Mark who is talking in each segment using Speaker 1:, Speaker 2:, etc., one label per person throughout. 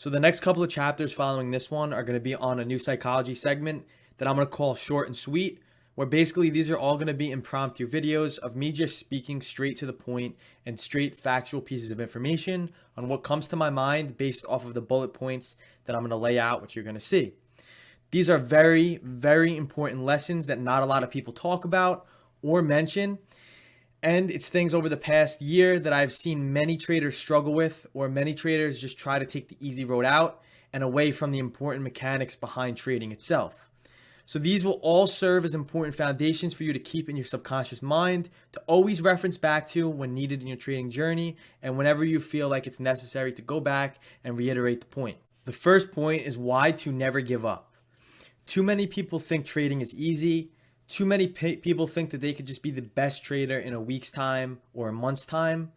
Speaker 1: So the next couple of chapters following this one are going to be on a new psychology segment that I'm going to call short and sweet, where basically these are all going to be impromptu videos of me just speaking straight to the point and straight factual pieces of information on what comes to my mind based off of the bullet points that I'm going to lay out, which you're going to see. These are very, very important lessons that not a lot of people talk about or mention. And it's things over the past year that I've seen many traders struggle with, or many traders just try to take the easy road out and away from the important mechanics behind trading itself. So these will all serve as important foundations for you to keep in your subconscious mind, to always reference back to when needed in your trading journey, and whenever you feel like it's necessary to go back and reiterate the point. The first point is why to never give up. Too many people think trading is easy. Too many people think that they could just be the best trader in a week's time or a month's time.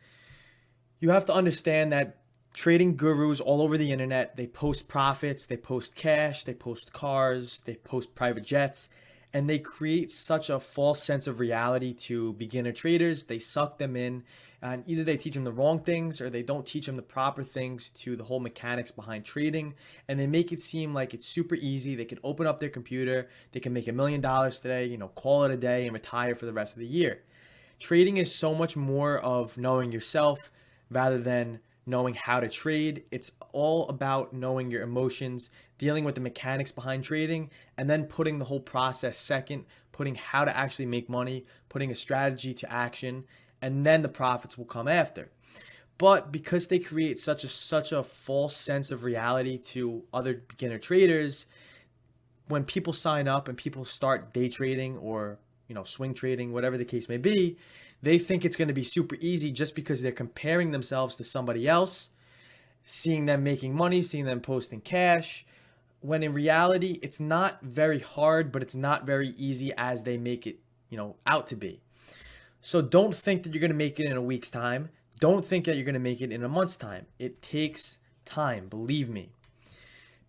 Speaker 1: You have to understand that trading gurus all over the internet, they post profits, they post cash, they post cars, they post private jets, and they create such a false sense of reality to beginner traders. They suck them in, and either they teach them the wrong things or they don't teach them the proper things to the whole mechanics behind trading, and they make it seem like it's super easy. They can open up their computer, they can make $1 million today, call it a day and retire for the rest of the year. Trading is so much more of knowing yourself rather than knowing how to trade. It's all about knowing your emotions, dealing with the mechanics behind trading, and then putting the whole process second, putting how to actually make money, putting a strategy to action, and then the profits will come after. But because they create such a false sense of reality to other beginner traders, when people sign up and people start day trading or swing trading, whatever the case may be, they think it's going to be super easy just because they're comparing themselves to somebody else, seeing them making money, seeing them posting cash, when in reality, it's not very hard, but it's not very easy as they make it, out to be. So don't think that you're going to make it in a week's time. Don't think that you're going to make it in a month's time. It takes time, believe me.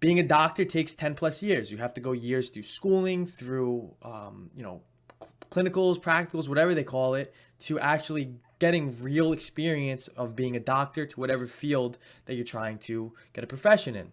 Speaker 1: Being a doctor takes 10 plus years. You have to go years through schooling, through, clinicals, practicals, whatever they call it, to actually getting real experience of being a doctor to whatever field that you're trying to get a profession in.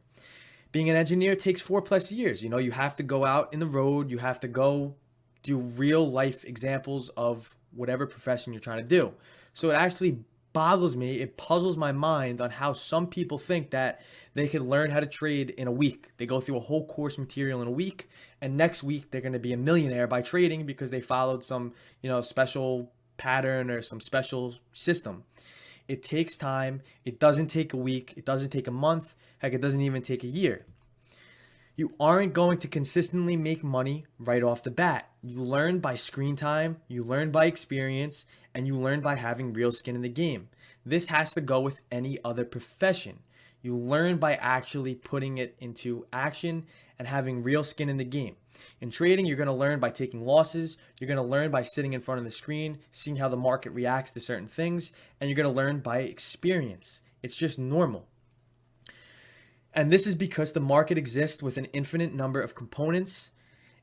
Speaker 1: Being an engineer takes 4 plus years. You have to go out in the road. You have to go do real life examples of whatever profession you're trying to do. So it actually boggles me. It puzzles my mind on how some people think that they could learn how to trade in a week. They go through a whole course material in a week, and next week they're going to be a millionaire by trading because they followed some, special pattern or some special system. It takes time. It doesn't take a week. It doesn't take a month. Heck, it doesn't even take a year. You aren't going to consistently make money right off the bat. You learn by screen time, you learn by experience, and you learn by having real skin in the game. This has to go with any other profession. You learn by actually putting it into action and having real skin in the game. In trading, you're going to learn by taking losses. You're going to learn by sitting in front of the screen, seeing how the market reacts to certain things, and you're going to learn by experience. It's just normal. And this is because the market exists with an infinite number of components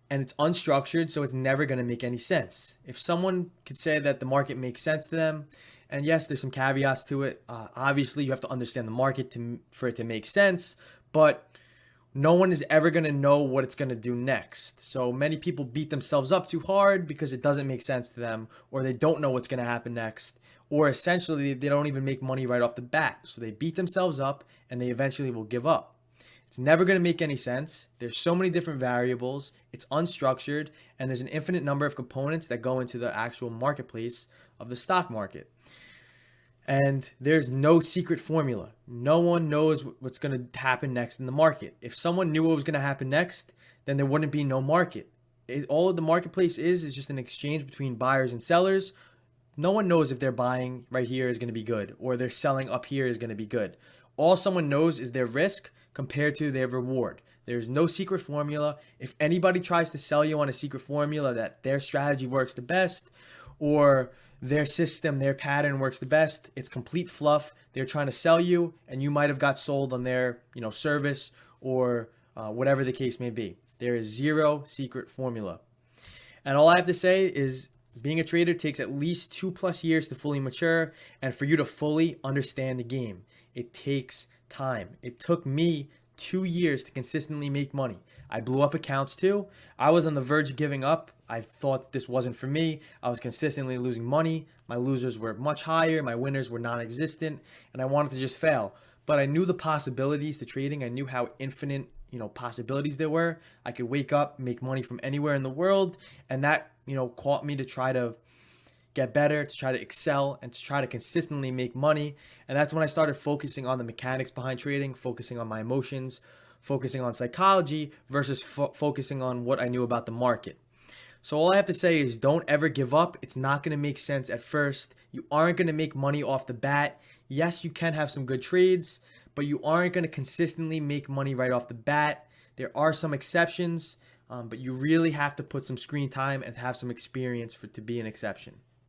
Speaker 1: and it's unstructured, so it's never going to make any sense. If someone could say that the market makes sense to them, and yes, there's some caveats to it. Obviously, you have to understand the market for it to make sense, but no one is ever going to know what it's going to do next. So many people beat themselves up too hard because it doesn't make sense to them, or they don't know what's going to happen next, or essentially they don't even make money right off the bat. So they beat themselves up and they eventually will give up. It's never going to make any sense. There's so many different variables. It's unstructured, and there's an infinite number of components that go into the actual marketplace of the stock market. And there's no secret formula. No one knows what's going to happen next in the market. If someone knew what was going to happen next, then there wouldn't be no market. All of the marketplace is just an exchange between buyers and sellers. No one knows if they're buying right here is going to be good or they're selling up here is going to be good. All someone knows is their risk compared to their reward. There's no secret formula. If anybody tries to sell you on a secret formula that their strategy works the best or their system, their pattern works the best, it's complete fluff. They're trying to sell you and you might have got sold on their service or whatever the case may be. There is zero secret formula. And all I have to say is being a trader takes at least 2+ years to fully mature and for you to fully understand the game. It takes time. It took me 2 years to consistently make money. I blew up accounts too. I was on the verge of giving up. I thought this wasn't for me. I was consistently losing money. My losers were much higher. My winners were non-existent, and I wanted to just fail. But I knew the possibilities to trading. I knew how infinite, possibilities there were. I could wake up, make money from anywhere in the world, and that, caught me to try to get better, to try to excel, and to try to consistently make money. And that's when I started focusing on the mechanics behind trading, focusing on my emotions, focusing on psychology versus focusing on what I knew about the market. So all I have to say is don't ever give up. It's not going to make sense at first. You aren't going to make money off the bat. Yes, you can have some good trades, but you aren't going to consistently make money right off the bat. There are some exceptions, but you really have to put some screen time and have some experience to be an exception.